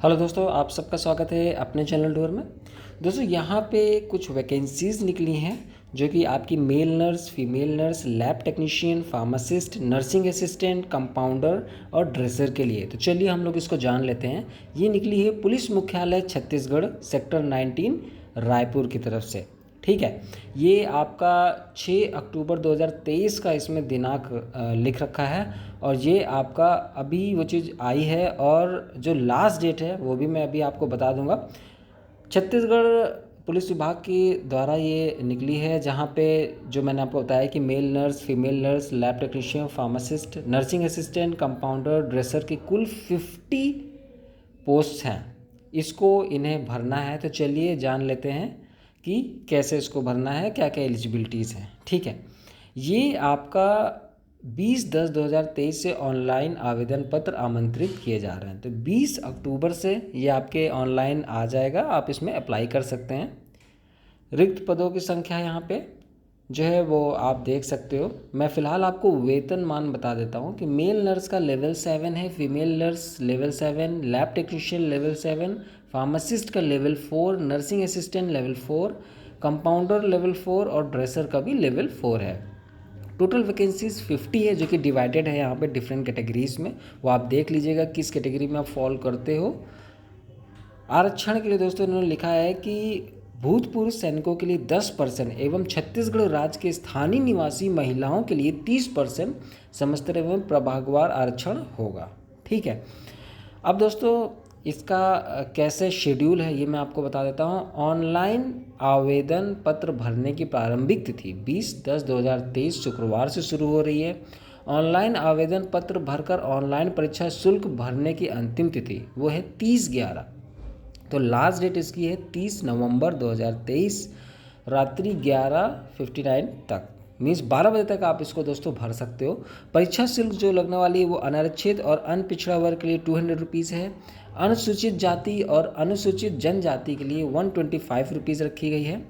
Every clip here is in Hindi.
हेलो दोस्तों, आप सबका स्वागत है अपने चैनल डोर में। दोस्तों यहाँ पे कुछ वैकेंसीज़ निकली हैं जो कि आपकी male nurse, female nurse, lab technician, pharmacist, nursing assistant, compounder और ड्रेसर के लिए। तो चलिए हम लोग इसको जान लेते हैं। ये निकली है पुलिस मुख्यालय छत्तीसगढ़ सेक्टर 19 रायपुर की तरफ से। ठीक है, ये आपका 6 अक्टूबर 2023 का इसमें दिनांक लिख रखा है और ये आपका अभी वो चीज़ आई है और जो लास्ट डेट है वो भी मैं अभी आपको बता दूंगा। छत्तीसगढ़ पुलिस विभाग के द्वारा ये निकली है, जहाँ पे जो मैंने आपको बताया कि male nurse, female nurse, lab technician, pharmacist, nursing assistant, compounder, dresser की कुल 50 पोस्ट हैं। इसको इन्हें भरना है। तो चलिए जान लेते हैं कि कैसे इसको भरना है, क्या क्या एलिजिबिलिटीज़ हैं। ठीक है, ये आपका 20/10/2023 से ऑनलाइन आवेदन पत्र आमंत्रित किए जा रहे हैं। तो 20 अक्टूबर से ये आपके ऑनलाइन आ जाएगा, आप इसमें अप्लाई कर सकते हैं। रिक्त पदों की संख्या यहाँ पे जो है वो आप देख सकते हो। मैं फ़िलहाल आपको वेतनमान बता देता हूँ कि मेल नर्स का लेवल 7 है, female nurse level 7, lab technician level 7, pharmacist का level 4, nursing assistant level 4, compounder level 4 और ड्रेसर का भी लेवल 4 है। टोटल वैकेंसीज 50 है जो कि डिवाइडेड है यहाँ पे डिफरेंट कैटेगरीज में। वो आप देख लीजिएगा किस कैटेगरी में आप फॉल करते हो। आरक्षण के लिए दोस्तों इन्होंने लिखा है कि भूतपूर्व सैनिकों के लिए 10% एवं छत्तीसगढ़ राज्य के स्थानीय निवासी महिलाओं के लिए 30% समस्तर एवं प्रभागवार आरक्षण होगा। ठीक है, अब दोस्तों इसका कैसे शेड्यूल है ये मैं आपको बता देता हूँ। ऑनलाइन आवेदन पत्र भरने की प्रारंभिक तिथि 20/10/2023 शुक्रवार से शुरू हो रही है। ऑनलाइन आवेदन पत्र भरकर ऑनलाइन परीक्षा शुल्क भरने की अंतिम तिथि वो है 30/11। तो लास्ट डेट इसकी है 30 नवंबर 2023 रात्रि 11:59 तक, मीन्स 12 बजे तक आप इसको दोस्तों भर सकते हो। परीक्षा शुल्क जो लगने वाली है वो अनारक्षित और अनपिछड़ा वर्ग के लिए 200 रुपीज़ है। अनुसूचित जाति और अनुसूचित जनजाति के लिए 125 रुपीज़ रखी गई है।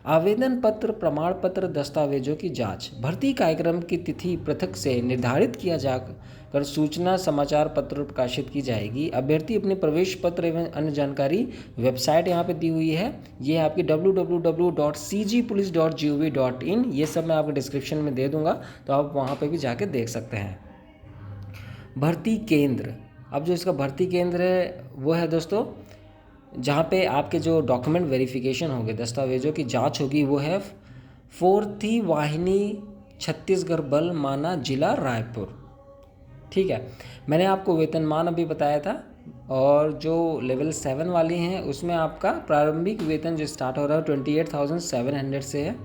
आवेदन पत्र, प्रमाण पत्र, दस्तावेजों की जांच, भर्ती कार्यक्रम की तिथि पृथक से निर्धारित किया जाकर सूचना समाचार पत्र प्रकाशित की जाएगी। अभ्यर्थी अपने प्रवेश पत्र एवं अन्य जानकारी वेबसाइट यहाँ पे दी हुई है। ये है आपकी www.cgpolice.gov.in। ये सब मैं आपको डिस्क्रिप्शन में दे दूँगा, तो आप वहाँ पे भी जाके देख सकते हैं। भर्ती केंद्र, अब जो इसका भर्ती केंद्र है वो है दोस्तों जहाँ पे आपके जो डॉक्यूमेंट वेरिफिकेशन होंगे, दस्तावेजों की जांच होगी, वो है 4थी वाहिनी छत्तीसगढ़ बल माना जिला रायपुर। ठीक है, मैंने आपको वेतनमान अभी बताया था और जो लेवल 7 वाली हैं उसमें आपका प्रारंभिक वेतन जो स्टार्ट हो रहा है 28,700 से है।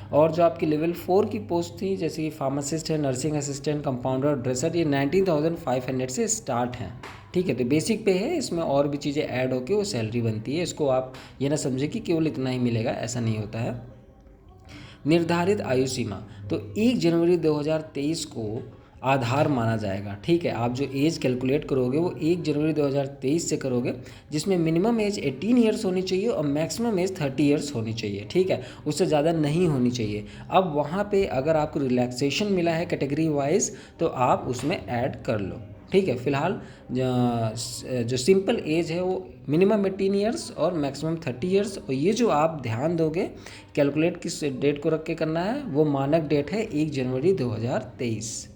और जो आपकी लेवल 4 की पोस्ट थी जैसे कि फार्मासिस्ट है, नर्सिंग असिस्टेंट, कंपाउंडर, ड्रेसर, ये 19,500 से स्टार्ट हैं। ठीक है, तो बेसिक पे है, इसमें और भी चीज़ें ऐड होकर वो सैलरी बनती है। इसको आप ये ना समझे कि केवल इतना ही मिलेगा, ऐसा नहीं होता है। निर्धारित आयु सीमा, तो 1 जनवरी 2023 को आधार माना जाएगा। ठीक है, आप जो एज कैलकुलेट करोगे वो 1 जनवरी 2023 से करोगे, जिसमें मिनिमम एज 18 ईयर्स होनी चाहिए और मैक्सिमम एज 30 ईयर्स होनी चाहिए। ठीक है, उससे ज़्यादा नहीं होनी चाहिए। अब वहाँ पे अगर आपको रिलैक्सेशन मिला है कैटेगरी वाइज तो आप उसमें ऐड कर लो। ठीक है, फिलहाल जो सिंपल एज है वो मिनिमम 18 ईयर्स और मैक्सिमम 30 ईयर्स। और ये जो आप ध्यान दोगे कैलकुलेट किस डेट को रख के करना है, वो मानक डेट है 1 जनवरी 2023।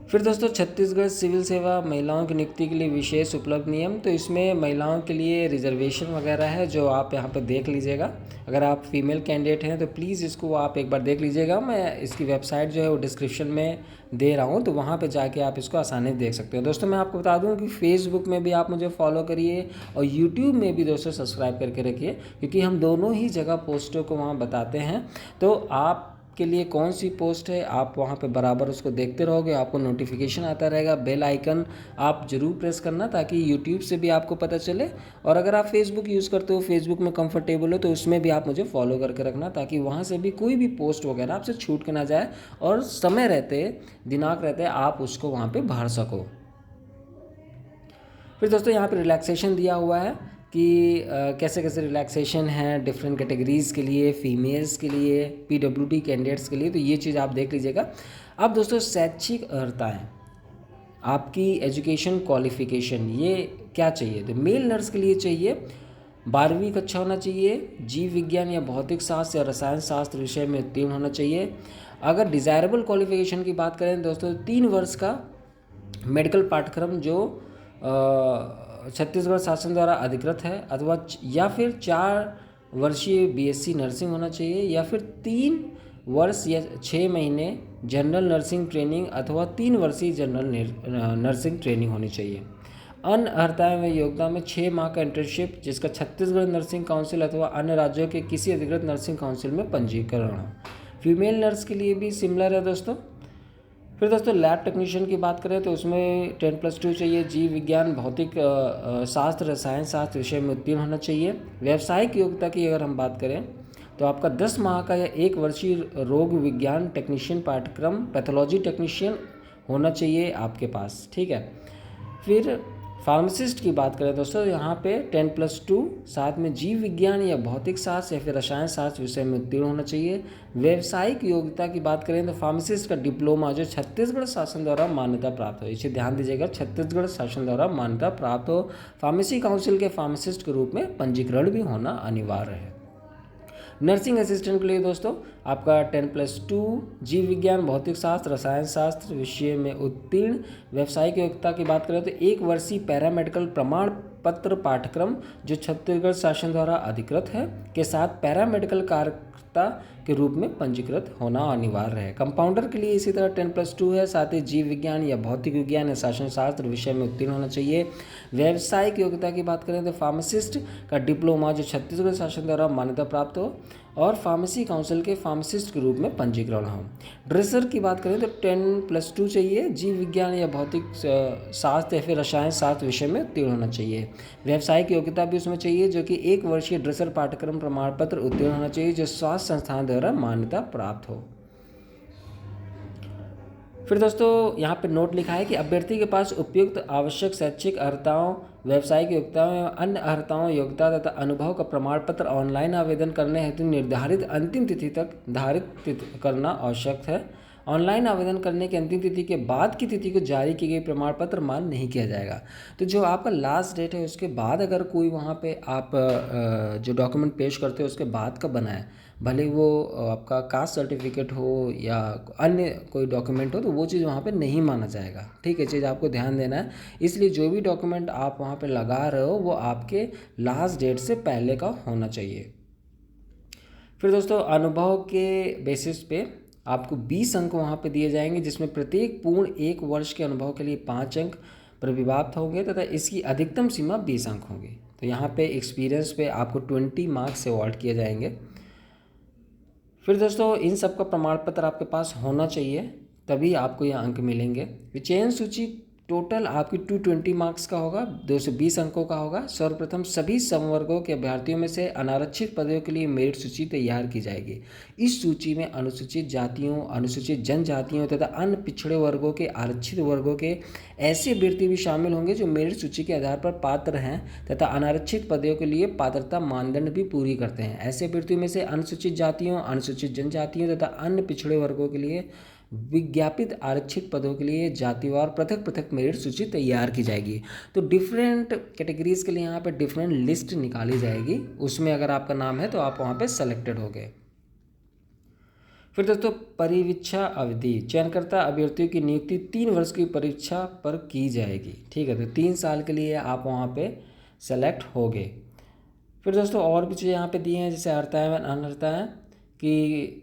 फिर दोस्तों छत्तीसगढ़ सिविल सेवा महिलाओं की नियुक्ति के लिए विशेष उपलब्ध नियम, तो इसमें महिलाओं के लिए रिजर्वेशन वगैरह है जो आप यहाँ पर देख लीजिएगा। अगर आप फीमेल कैंडिडेट हैं तो प्लीज़ इसको आप एक बार देख लीजिएगा। मैं इसकी वेबसाइट जो है वो डिस्क्रिप्शन में दे रहा हूँ, तो वहाँ पे जाके आप इसको आसानी से देख सकते हो। दोस्तों मैं आपको बता दूँ कि फेसबुक में भी आप मुझे फॉलो करिए और यूट्यूब में भी दोस्तों सब्सक्राइब करके रखिए, क्योंकि हम दोनों ही जगह पोस्टों को वहाँ बताते हैं। तो आप के लिए कौन सी पोस्ट है आप वहाँ पे बराबर उसको देखते रहोगे, आपको नोटिफिकेशन आता रहेगा। बेल आइकन आप ज़रूर प्रेस करना ताकि यूट्यूब से भी आपको पता चले। और अगर आप फेसबुक यूज़ करते हो, फेसबुक में कंफर्टेबल हो, तो उसमें भी आप मुझे फॉलो करके रखना ताकि वहाँ से भी कोई भी पोस्ट वगैरह आपसे छूट के ना जाए और समय रहते, दिनांक रहते आप उसको वहाँ पर भर सको। फिर दोस्तों यहाँ पर रिलैक्सेशन दिया हुआ है कि कैसे कैसे रिलैक्सेशन है डिफरेंट कैटेगरीज़ के लिए, फीमेल्स के लिए, पीडब्ल्यूडी कैंडिडेट्स के लिए, तो ये चीज़ आप देख लीजिएगा। अब दोस्तों शैक्षिक अर्हताएँ, आपकी एजुकेशन क्वालिफिकेशन ये क्या चाहिए, तो मेल नर्स के लिए चाहिए 12वीं कक्षा होना चाहिए, जीव विज्ञान या भौतिक शास्त्र या रसायन शास्त्र विषय में उत्तीर्ण होना चाहिए। अगर डिज़ायरेबल क्वालिफिकेशन की बात करें दोस्तों, 3 वर्ष का मेडिकल पाठ्यक्रम जो छत्तीसगढ़ शासन द्वारा अधिकृत है, अथवा या फिर 4 वर्षीय बीएससी नर्सिंग होना चाहिए, या फिर 3 वर्ष या 6 महीने जनरल नर्सिंग ट्रेनिंग अथवा 3 वर्षीय जनरल नर्सिंग ट्रेनिंग होनी चाहिए। अन्य अर्हताएं व योग्यता में 6 माह का इंटर्नशिप जिसका छत्तीसगढ़ नर्सिंग काउंसिल अथवा अन्य राज्यों के किसी अधिकृत नर्सिंग काउंसिल में पंजीकरण हो। फीमेल नर्स के लिए भी सिमिलर है दोस्तों। फिर दोस्तों लैब टेक्नीशियन की बात करें तो उसमें 10+2 चाहिए, जीव विज्ञान भौतिक शास्त्र रसायन शास्त्र विषय में उत्तीर्ण होना चाहिए। व्यावसायिक योग्यता की अगर हम बात करें तो आपका 10 माह का या 1 वर्षीय रोग विज्ञान टेक्नीशियन पाठ्यक्रम पैथोलॉजी टेक्नीशियन होना चाहिए आपके पास, ठीक है। फिर फार्मासिस्ट की बात करें दोस्तों, यहाँ पे 10+2 साथ में जीव विज्ञान या भौतिक शास्त्र या फिर रसायन शास्त्र विषय में उत्तीर्ण होना चाहिए। व्यावसायिक योग्यता की बात करें तो फार्मासिस्ट का डिप्लोमा जो छत्तीसगढ़ शासन द्वारा मान्यता प्राप्त हो, इसे ध्यान दीजिएगा, छत्तीसगढ़ शासन द्वारा मान्यता प्राप्त हो। फार्मेसी काउंसिल के फार्मासिस्ट के रूप में पंजीकरण भी होना अनिवार्य है। नर्सिंग असिस्टेंट के लिए दोस्तों आपका 10+2 जीव विज्ञान भौतिक शास्त्र रसायन शास्त्र विषय में उत्तीर्ण। व्यावसायिक योग्यता की बात करें तो 1 वर्षीय पैरामेडिकल प्रमाण पत्र पाठ्यक्रम जो छत्तीसगढ़ शासन द्वारा अधिकृत है के साथ पैरामेडिकल कार्यकर्ता के रूप में पंजीकृत होना अनिवार्य है। कंपाउंडर के लिए इसी तरह 10+2 है, साथ ही जीव विज्ञान या भौतिक विज्ञान या शासन शास्त्र विषय में उत्तीर्ण होना चाहिए। व्यावसायिक योग्यता की बात करें तो फार्मासिस्ट का डिप्लोमा जो छत्तीसगढ़ शासन द्वारा मान्यता प्राप्त हो और फार्मेसी काउंसिल के फार्मासिस्ट के रूप में पंजीकरण हो। ड्रेसर की बात करें तो 10+2 चाहिए, जीव विज्ञान या भौतिक शास्त्र या फिर रसायन शास्त्र विषय में उत्तीर्ण होना चाहिए। व्यावसायिक योग्यता भी उसमें चाहिए जो कि 1 वर्षीय ड्रेसर पाठ्यक्रम प्रमाण पत्र उत्तीर्ण होना चाहिए जो स्वास्थ्य संस्थान द्वारा मान्यता प्राप्त हो। फिर दोस्तों यहाँ पे नोट लिखा है कि अभ्यर्थी के पास उपयुक्त आवश्यक शैक्षिक अर्हताओं, व्यावसायिक योग्यताओं एवं अन्य अर्हताओं योग्यता तथा अनुभव का प्रमाण पत्र ऑनलाइन आवेदन करने हेतु निर्धारित अंतिम तिथि तक धारित करना आवश्यक है। ऑनलाइन आवेदन करने की अंतिम तिथि के बाद की तिथि को जारी की गई प्रमाण पत्र मान्य नहीं किया जाएगा। तो जो आपका लास्ट डेट है उसके बाद अगर कोई वहाँ पे आप जो डॉक्यूमेंट पेश करते हो उसके बाद का बना है, भले वो आपका कास्ट सर्टिफिकेट हो या अन्य कोई डॉक्यूमेंट हो, तो वो चीज़ वहाँ पे नहीं माना जाएगा, ठीक है। चीज़ आपको ध्यान देना है। इसलिए जो भी डॉक्यूमेंट आप वहाँ पे लगा रहे हो वो आपके लास्ट डेट से पहले का होना चाहिए। फिर दोस्तों अनुभव के बेसिस पे आपको 20 अंक वहाँ पे दिए जाएंगे जिसमें प्रत्येक पूर्ण 1 वर्ष के अनुभव के लिए 5 अंक प्रतिभाप्त होंगे तथा इसकी अधिकतम सीमा 20 अंक होंगी। तो यहाँ पे एक्सपीरियंस पे आपको 20 मार्क्स से अवार्ड किए जाएंगे। फिर दोस्तों इन सब का प्रमाण पत्र आपके पास होना चाहिए तभी आपको ये अंक मिलेंगे। चयन सूची टोटल आपकी 220 मार्क्स का होगा, 220 अंकों का होगा। सर्वप्रथम सभी संवर्गों के अभ्यर्थियों में से अनारक्षित पदों के लिए मेरिट सूची तैयार की जाएगी। इस सूची में अनुसूचित जातियों, अनुसूचित जनजातियों तथा अन्य पिछड़े वर्गों के, आरक्षित वर्गों के ऐसे अभ्यर्थी भी शामिल होंगे जो मेरिट सूची के आधार पर पात्र हैं तथा अनारक्षित पदों के लिए पात्रता मानदंड भी पूरी करते हैं। ऐसे अभ्यर्थियों में से अनुसूचित जातियों, अनुसूचित जनजातियों तथा अन्य पिछड़े वर्गों के लिए विज्ञापित आरक्षित पदों के लिए जातिवार पृथक पृथक मेरिट सूची तैयार की जाएगी। तो डिफरेंट कैटेगरीज के लिए यहाँ पे डिफरेंट लिस्ट निकाली जाएगी, उसमें अगर आपका नाम है तो आप वहाँ पे सेलेक्टेड हो गए। फिर दोस्तों परिवीक्षा अवधि, चयनकर्ता अभ्यर्थियों की नियुक्ति 3 वर्ष की परीक्षा पर की जाएगी, ठीक है। तो 3 साल के लिए आप वहाँ पे सेलेक्ट हो गए। फिर दोस्तों और भी चीज़ें यहाँ पे दी हैं जैसे अर्हताएं व अनर्हताएं कि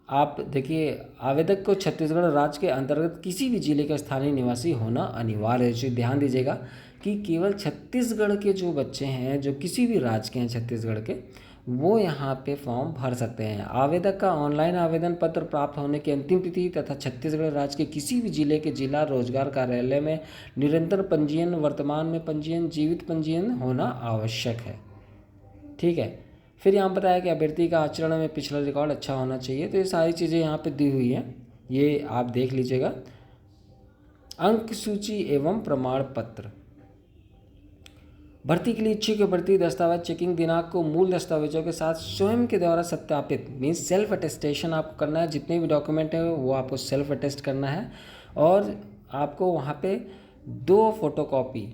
आप देखिए आवेदक को छत्तीसगढ़ राज्य के अंतर्गत किसी भी जिले का स्थानीय निवासी होना अनिवार्य है। ध्यान दीजिएगा कि केवल छत्तीसगढ़ के जो बच्चे हैं जो किसी भी राज्य के हैं छत्तीसगढ़ के, वो यहाँ पे फॉर्म भर सकते हैं। आवेदक का ऑनलाइन आवेदन पत्र प्राप्त होने की अंतिम तिथि तथा छत्तीसगढ़ राज्य के किसी भी जिले के जिला रोजगार कार्यालय में निरंतर पंजीयन, वर्तमान में पंजीयन, जीवित पंजीयन होना आवश्यक है, ठीक है। फिर यहाँ बताया कि अभ्यर्थी का आचरण में पिछला रिकॉर्ड अच्छा होना चाहिए। तो ये सारी चीज़ें यहाँ पे दी हुई हैं, ये आप देख लीजिएगा। अंक सूची एवं प्रमाण पत्र, भर्ती के लिए इच्छुक भर्ती दस्तावेज चेकिंग दिनांक को मूल दस्तावेजों के साथ स्वयं के द्वारा सत्यापित मीन्स सेल्फ अटेस्टेशन आपको करना है। जितने भी डॉक्यूमेंट है वो आपको सेल्फ अटेस्ट करना है और आपको वहाँ पे 2 फोटोकॉपी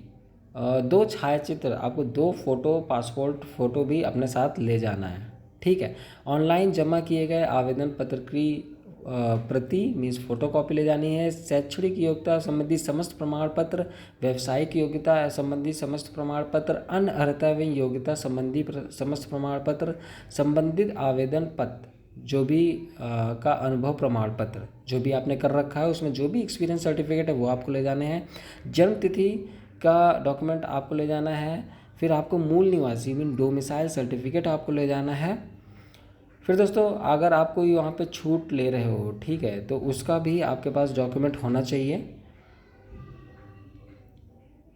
2 छायाचित्र, आपको 2 फोटो, पासपोर्ट फ़ोटो भी अपने साथ ले जाना है। ठीक है। ऑनलाइन जमा किए गए आवेदन पत्र की प्रति मीन्स फोटोकॉपी ले जानी है। शैक्षणिक योग्यता संबंधी समस्त प्रमाण पत्र, व्यावसायिक योग्यता संबंधी समस्त प्रमाण पत्र, अन्य अर्हता एवं योग्यता संबंधी समस्त प्रमाण पत्र, संबंधित आवेदन पत्र जो भी का अनुभव प्रमाण पत्र जो भी आपने कर रखा है, उसमें जो भी एक्सपीरियंस सर्टिफिकेट है वो आपको ले जाने हैं। जन्म तिथि का डॉक्यूमेंट आपको ले जाना है। फिर आपको मूल निवासी मीन डोमिसाइल सर्टिफिकेट आपको ले जाना है। फिर दोस्तों अगर आप कोई वहाँ पे छूट ले रहे हो, ठीक है, तो उसका भी आपके पास डॉक्यूमेंट होना चाहिए।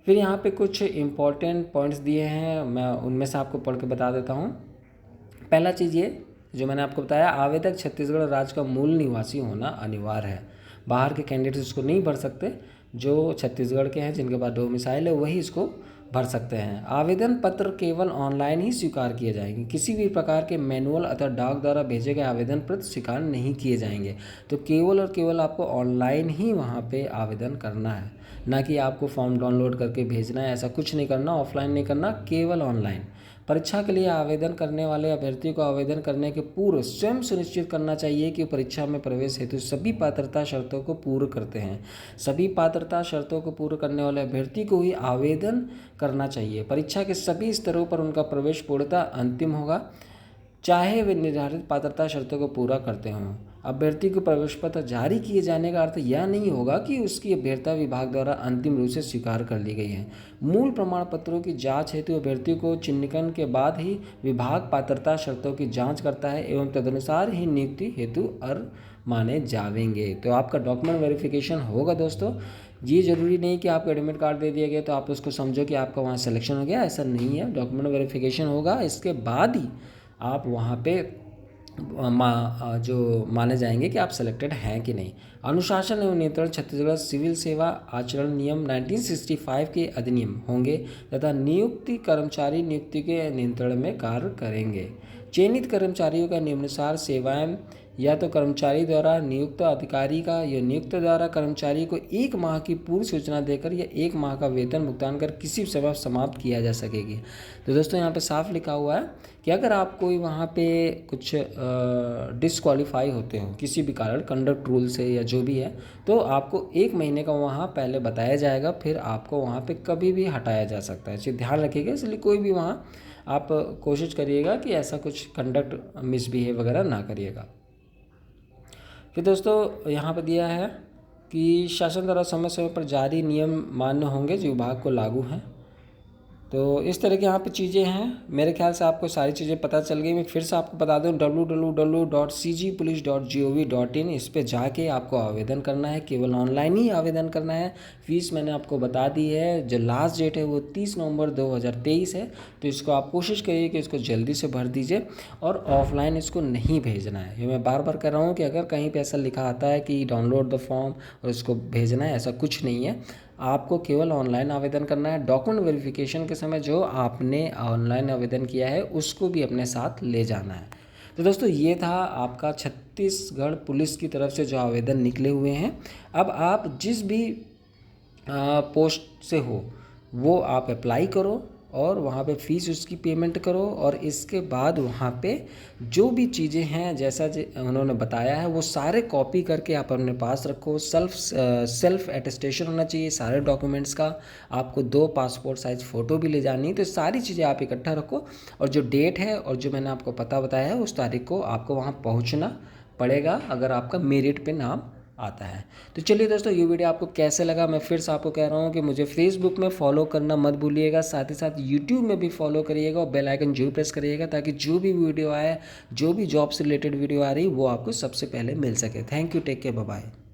फिर यहाँ पे कुछ इम्पॉर्टेंट पॉइंट्स दिए हैं, मैं उनमें से आपको पढ़ के बता देता हूँ। पहला चीज़ ये जो मैंने आपको बताया, आवेदक छत्तीसगढ़ राज्य का मूल निवासी होना अनिवार्य है। बाहर के कैंडिडेट इसको नहीं भर सकते, जो छत्तीसगढ़ के हैं जिनके पास डोमिसाइल है वही इसको भर सकते हैं। आवेदन पत्र केवल ऑनलाइन ही स्वीकार किए जाएंगे, किसी भी प्रकार के मैनुअल अथवा डाक द्वारा भेजे गए आवेदन पत्र स्वीकार नहीं किए जाएंगे। तो केवल और केवल आपको ऑनलाइन ही वहाँ पे आवेदन करना है, ना कि आपको फॉर्म डाउनलोड करके भेजना है, ऐसा कुछ नहीं करना, ऑफलाइन नहीं करना, केवल ऑनलाइन। परीक्षा के लिए आवेदन करने वाले अभ्यर्थी को आवेदन करने के पूर्व स्वयं सुनिश्चित करना चाहिए कि परीक्षा में प्रवेश हेतु सभी पात्रता शर्तों को पूर्ण करते हैं। सभी पात्रता शर्तों को पूर्ण करने वाले अभ्यर्थी को ही आवेदन करना चाहिए। परीक्षा के सभी स्तरों पर उनका प्रवेश पूर्णतः अंतिम होगा, चाहे वे निर्धारित पात्रता शर्तों को पूरा करते हों। अभ्यर्थी को प्रवेश पत्र जारी किए जाने का अर्थ यह नहीं होगा कि उसकी अभ्यर्थता विभाग द्वारा अंतिम रूप से स्वीकार कर ली गई है। मूल प्रमाण पत्रों की जांच हेतु अभ्यर्थी को चिन्हांकन के बाद ही विभाग पात्रता शर्तों की जांच करता है एवं तदनुसार ही नियुक्ति हेतु अर्ह माने जावेंगे। तो आपका डॉक्यूमेंट वेरिफिकेशन होगा दोस्तों। ये ज़रूरी नहीं कि आपको एडमिट कार्ड दे दिया गया तो आप उसको समझो कि आपका वहाँ सिलेक्शन हो गया, ऐसा नहीं है। डॉक्यूमेंट वेरिफिकेशन होगा, इसके बाद ही आप वहाँ पे जो माने जाएंगे कि आप सिलेक्टेड हैं कि नहीं। अनुशासन एवं नियंत्रण छत्तीसगढ़ सिविल सेवा आचरण नियम 1965 के अधिनियम होंगे तथा नियुक्ति कर्मचारी नियुक्ति के नियंत्रण में कार्य करेंगे। चयनित कर्मचारियों का नियमानुसार सेवाएं या तो कर्मचारी द्वारा नियुक्त अधिकारी का या नियुक्त द्वारा कर्मचारी को 1 माह की पूर्व सूचना देकर या 1 माह का वेतन भुगतान कर किसी भी समय समाप्त किया जा सकेगी। तो दोस्तों यहाँ पे साफ लिखा हुआ है कि अगर आप कोई वहाँ पे कुछ डिसक्वालीफाई होते हो किसी भी कारण कंडक्ट रूल से या जो भी है, तो आपको 1 महीने का वहाँ पहले बताया जाएगा, फिर आपको वहाँ पे कभी भी हटाया जा सकता है। इसे ध्यान रखिएगा, इसलिए कोई भी वहाँ आप कोशिश करिएगा कि ऐसा कुछ कंडक्ट मिसबिहेव वगैरह ना करिएगा। फिर दोस्तों यहाँ पर दिया है कि शासन द्वारा समय समय पर जारी नियम मान्य होंगे जो विभाग को लागू हैं। तो इस तरह के यहाँ पे चीज़ें हैं। मेरे ख्याल से आपको सारी चीज़ें पता चल गई। मैं फिर से आपको बता दूँ www.cgpolice.gov.in इस पे जाके आपको आवेदन करना है, केवल ऑनलाइन ही आवेदन करना है। फीस मैंने आपको बता दी है, जो लास्ट डेट है वो 30 नवंबर 2023 है। तो इसको आप कोशिश करिए कि इसको जल्दी से भर दीजिए और ऑफलाइन इसको नहीं भेजना है। ये मैं बार बार कह रहा हूँ कि अगर कहीं पे ऐसा लिखा आता है कि डाउनलोड द फॉर्म और इसको भेजना है, ऐसा कुछ नहीं है। आपको केवल ऑनलाइन आवेदन करना है। डॉक्यूमेंट वेरिफिकेशन के समय जो आपने ऑनलाइन आवेदन किया है उसको भी अपने साथ ले जाना है। तो दोस्तों ये था आपका छत्तीसगढ़ पुलिस की तरफ से जो आवेदन निकले हुए हैं। अब आप जिस भी पोस्ट से हो वो आप अप्लाई करो और वहाँ पे फ़ीस उसकी पेमेंट करो, और इसके बाद वहाँ पे जो भी चीज़ें हैं जैसा उन्होंने बताया है वो सारे कॉपी करके आप अपने पास रखो। सेल्फ अटेस्टेशन होना चाहिए सारे डॉक्यूमेंट्स का। आपको 2 पासपोर्ट साइज़ फ़ोटो भी ले जानी है। तो सारी चीज़ें आप इकट्ठा रखो और जो डेट है और जो मैंने आपको पता बताया है उस तारीख को आपको वहाँ पहुँचना पड़ेगा अगर आपका मेरिट पे नाम आता है। तो चलिए दोस्तों, ये वीडियो आपको कैसे लगा मैं फिर से आपको कह रहा हूँ कि मुझे फेसबुक में फॉलो करना मत भूलिएगा, साथ ही साथ यूट्यूब में भी फॉलो करिएगा और बेल आइकन जरूर प्रेस करिएगा ताकि जो भी वीडियो आए, जो भी जॉब से रिलेटेड वीडियो आ रही वो आपको सबसे पहले मिल सके। Thank you, take care, bye bye.